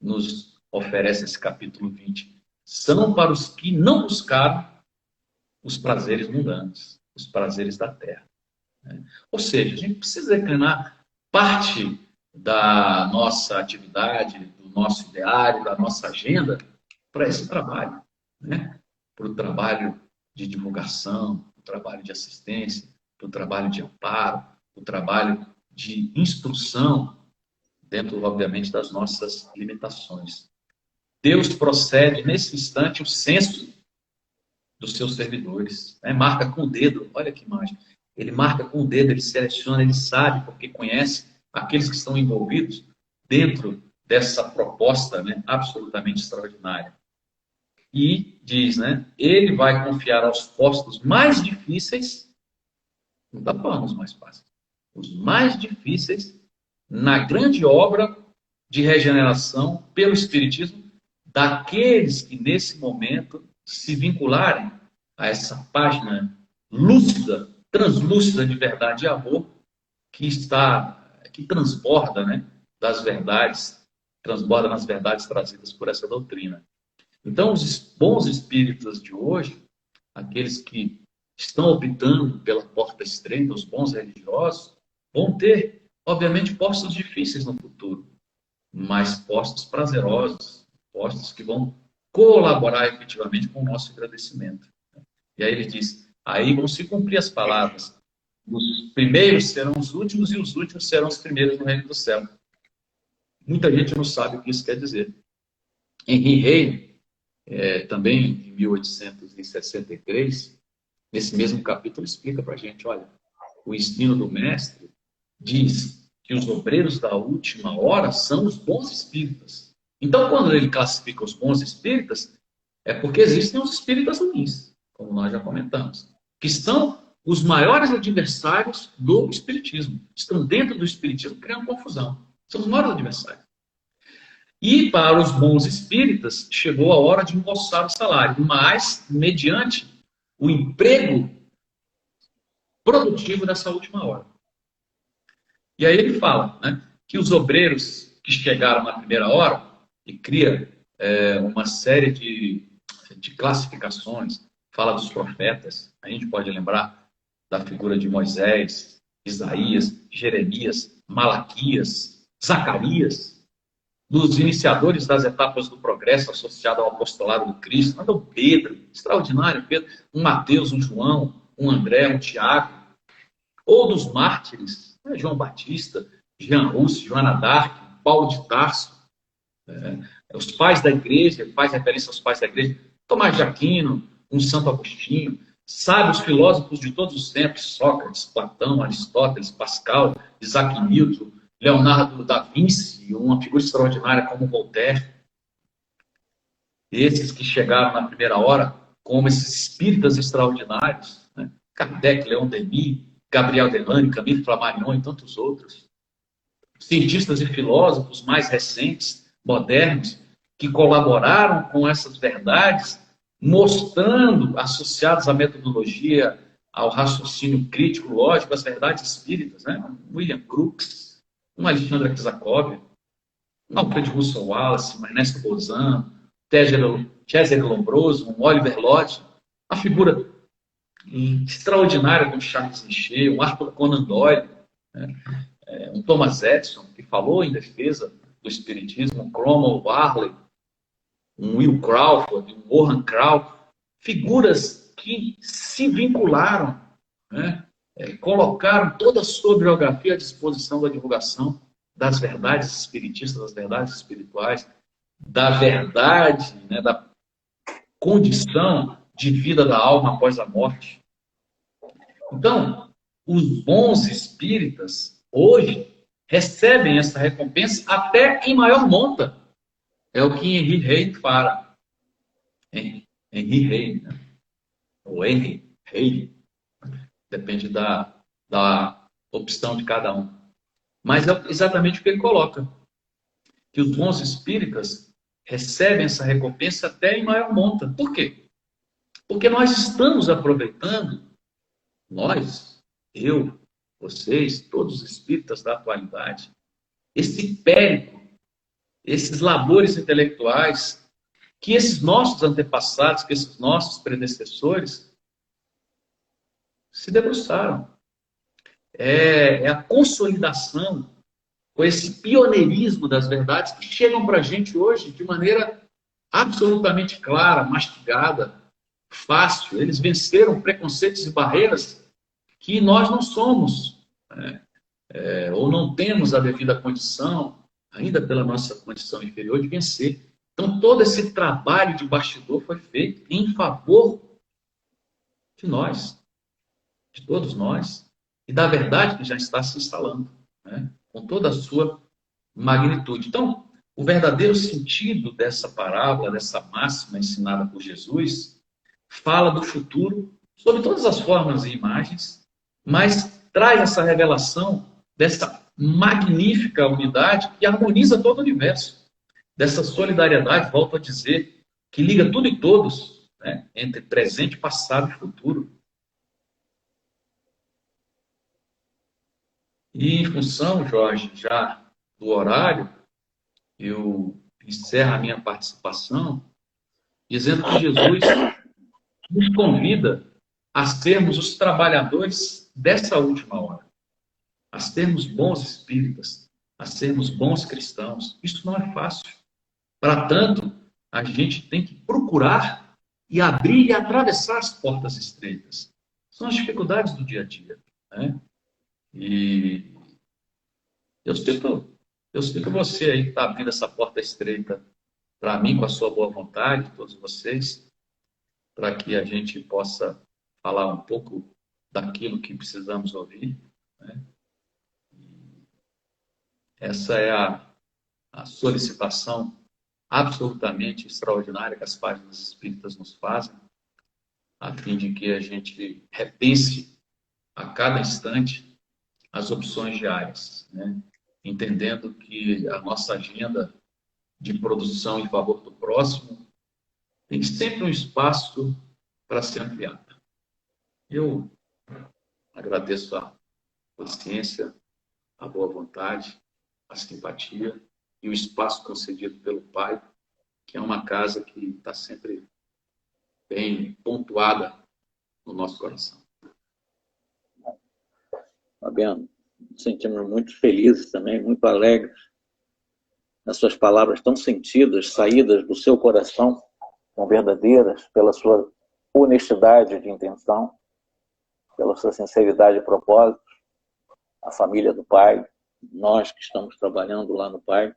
nos oferece esse capítulo 20, são para os que não buscaram os prazeres mundanos, os prazeres da terra. Ou seja, a gente precisa declinar parte da nossa atividade, do nosso ideário, da nossa agenda, para esse trabalho, né? Para o trabalho de divulgação, para o trabalho de assistência, para o trabalho de amparo, para o trabalho de instrução, dentro, obviamente, das nossas limitações. Deus procede, nesse instante, o censo dos seus servidores. Né? Marca com o dedo, olha que imagem. Ele marca com o dedo, ele seleciona, ele sabe, porque conhece aqueles que estão envolvidos dentro dessa proposta, né, absolutamente extraordinária. E diz, né, ele vai confiar aos postos mais difíceis, não está falando os mais fáceis, os mais difíceis, na grande obra de regeneração pelo Espiritismo, daqueles que nesse momento se vincularem a essa página lúcida, translúcida de verdade e amor, que transborda, né, das verdades, transborda nas verdades trazidas por essa doutrina. Então, os bons espíritas de hoje, aqueles que estão optando pela porta estreita, os bons religiosos, vão ter, obviamente, postos difíceis no futuro, mas postos prazerosos, postos que vão colaborar efetivamente com o nosso agradecimento. E aí ele diz, aí vão se cumprir as palavras, os primeiros serão os últimos e os últimos serão os primeiros no reino do céu. Muita gente não sabe o que isso quer dizer. Henri Rey, também em 1863, nesse mesmo capítulo, explica para a gente, olha, o ensino do mestre diz que os obreiros da última hora são os bons espíritas. Então, quando ele classifica os bons espíritas, é porque existem os espíritas ruins, como nós já comentamos, que são os maiores adversários do espiritismo. Estão dentro do espiritismo criando confusão. São os maiores adversários. E para os bons espíritas, chegou a hora de embolsar o salário, mas mediante o emprego produtivo dessa última hora. E aí ele fala, né, que os obreiros que chegaram na primeira hora, e cria uma série de classificações, fala dos profetas, a gente pode lembrar da figura de Moisés, Isaías, Jeremias, Malaquias, Zacarias, dos iniciadores das etapas do progresso associado ao apostolado do Cristo, então Pedro, extraordinário Pedro, um Mateus, um João, um André, um Tiago, ou dos mártires, né, João Batista, Jean Hus, Joana d'Arc, Paulo de Tarso, os pais da igreja, faz referência aos pais da igreja, Tomás de Aquino, um Santo Agostinho, sábios filósofos de todos os tempos, Sócrates, Platão, Aristóteles, Pascal, Isaac Newton, Leonardo da Vinci, uma figura extraordinária como Voltaire. Esses que chegaram na primeira hora, como esses espíritas extraordinários, né? Kardec, Leon Denis, Gabriel Delany, Camille Flammarion e tantos outros. Cientistas e filósofos mais recentes, modernos, que colaboraram com essas verdades, mostrando, associados à metodologia, ao raciocínio crítico, lógico, as verdades espíritas, né? William Crookes, um Alexandre Aksakoff, um Alfred Russel Wallace, um Ernesto Bozan, Cesare Lombroso, um Oliver Lodge, a figura extraordinária de um Charles Richer, um Arthur Conan Doyle, né? Um Thomas Edison, que falou em defesa do espiritismo, um Cromwell Varley, um Will Crawford, um Warren Crawford, figuras que se vincularam, né? Colocaram toda a sua biografia à disposição da divulgação das verdades espiritistas, das verdades espirituais, da verdade, né, da condição de vida da alma após a morte. Então, os bons espíritas, hoje, recebem essa recompensa até em maior monta. É o que Henri Rey fala. Henri Rey, né? Ou Henri Rey. Depende da opção de cada um. Mas é exatamente o que ele coloca. Que os bons espíritas recebem essa recompensa até em maior monta. Por quê? Porque nós estamos aproveitando, nós, eu, vocês, todos os espíritas da atualidade, esse périplo, esses labores intelectuais que esses nossos antepassados, que esses nossos predecessores se debruçaram. É a consolidação, com esse pioneirismo das verdades que chegam para a gente hoje de maneira absolutamente clara, mastigada, fácil. Eles venceram preconceitos e barreiras que nós não somos, né? Ou não temos a devida condição, ainda pela nossa condição inferior, de vencer. Então, todo esse trabalho de bastidor foi feito em favor de nós, de todos nós, e da verdade que já está se instalando, né? Com toda a sua magnitude. Então, o verdadeiro sentido dessa parábola, dessa máxima ensinada por Jesus, fala do futuro sob todas as formas e imagens, mas traz essa revelação dessa magnífica unidade que harmoniza todo o universo, dessa solidariedade, volto a dizer, que liga tudo e todos, né, entre presente, passado e futuro. E em função, Jorge, já do horário, eu encerro a minha participação dizendo que Jesus nos convida a sermos os trabalhadores dessa última hora, a sermos bons espíritas, a sermos bons cristãos. Isso não é fácil. Para tanto, a gente tem que procurar e abrir e atravessar as portas estreitas. São as dificuldades do dia a dia, né? E eu sinto você aí que está abrindo essa porta estreita para mim, com a sua boa vontade, todos vocês, para que a gente possa falar um pouco daquilo que precisamos ouvir, né? Essa é a solicitação absolutamente extraordinária que as páginas espíritas nos fazem, a fim de que a gente repense a cada instante as opções diárias, né? Entendendo que a nossa agenda de produção em favor do próximo tem sempre um espaço para ser ampliado. Eu agradeço a paciência, a boa vontade, a simpatia e o espaço concedido pelo Pai, que é uma casa que está sempre bem pontuada no nosso coração. Fabiano, nos sentimos muito felizes também, muito alegres. As suas palavras tão sentidas, saídas do seu coração, tão verdadeiras, pela sua honestidade de intenção, pela sua sinceridade de propósito, a família do Pai, nós que estamos trabalhando lá no Pai,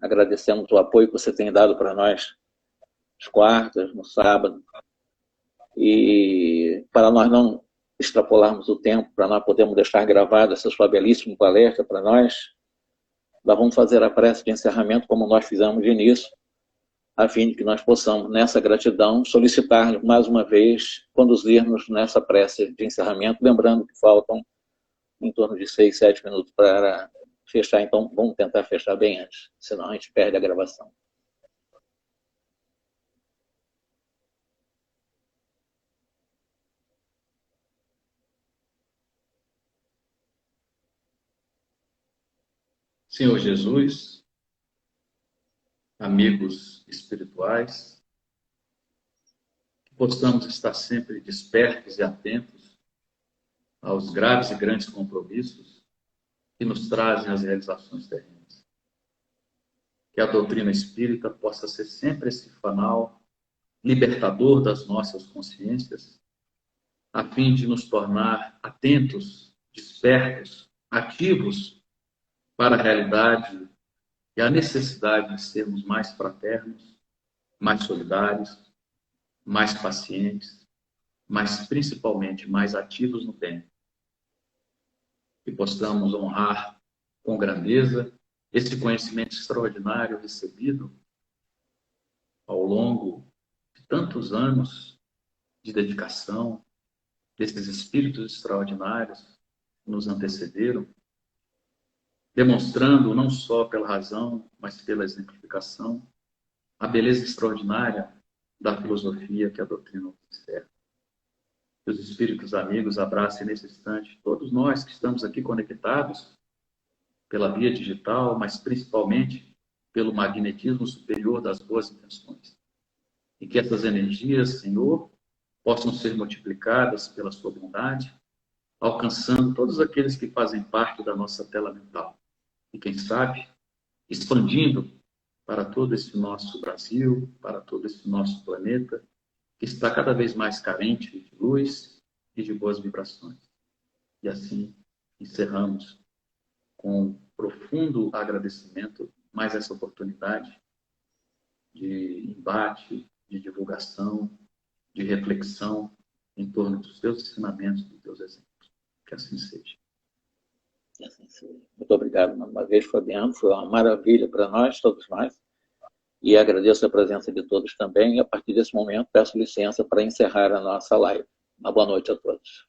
agradecemos o apoio que você tem dado para nós às quartas, no sábado, e para nós não extrapolarmos o tempo, para nós podermos deixar gravada essa sua belíssima palestra para nós vamos fazer a prece de encerramento como nós fizemos de início, a fim de que nós possamos, nessa gratidão, solicitar mais uma vez, conduzir-nos nessa prece de encerramento, lembrando que faltam em torno de 6, 7 minutos para fechar, então vamos tentar fechar bem antes, senão a gente perde a gravação. Senhor Jesus, amigos espirituais, que possamos estar sempre despertos e atentos aos graves e grandes compromissos que nos trazem as realizações terrenas. Que a doutrina espírita possa ser sempre esse fanal libertador das nossas consciências, a fim de nos tornar atentos, despertos, ativos para a realidade e a necessidade de sermos mais fraternos, mais solidários, mais pacientes, mas principalmente mais ativos no tempo. Que possamos honrar com grandeza esse conhecimento extraordinário recebido ao longo de tantos anos de dedicação desses espíritos extraordinários que nos antecederam, demonstrando não só pela razão, mas pela exemplificação, a beleza extraordinária da filosofia que a doutrina observa. Que os espíritos amigos abracem nesse instante todos nós que estamos aqui conectados pela via digital, mas principalmente pelo magnetismo superior das boas intenções. E que essas energias, Senhor, possam ser multiplicadas pela sua bondade, alcançando todos aqueles que fazem parte da nossa tela mental. E quem sabe, expandindo para todo esse nosso Brasil, para todo esse nosso planeta, que está cada vez mais carente de luz e de boas vibrações. E assim encerramos com profundo agradecimento mais essa oportunidade de embate, de divulgação, de reflexão em torno dos teus ensinamentos, dos teus exemplos. Que assim seja. Assim seja. Muito obrigado mais uma vez, Fabiano. Foi uma maravilha para nós, todos nós. E agradeço a presença de todos também. E a partir desse momento, peço licença para encerrar a nossa live. Uma boa noite a todos.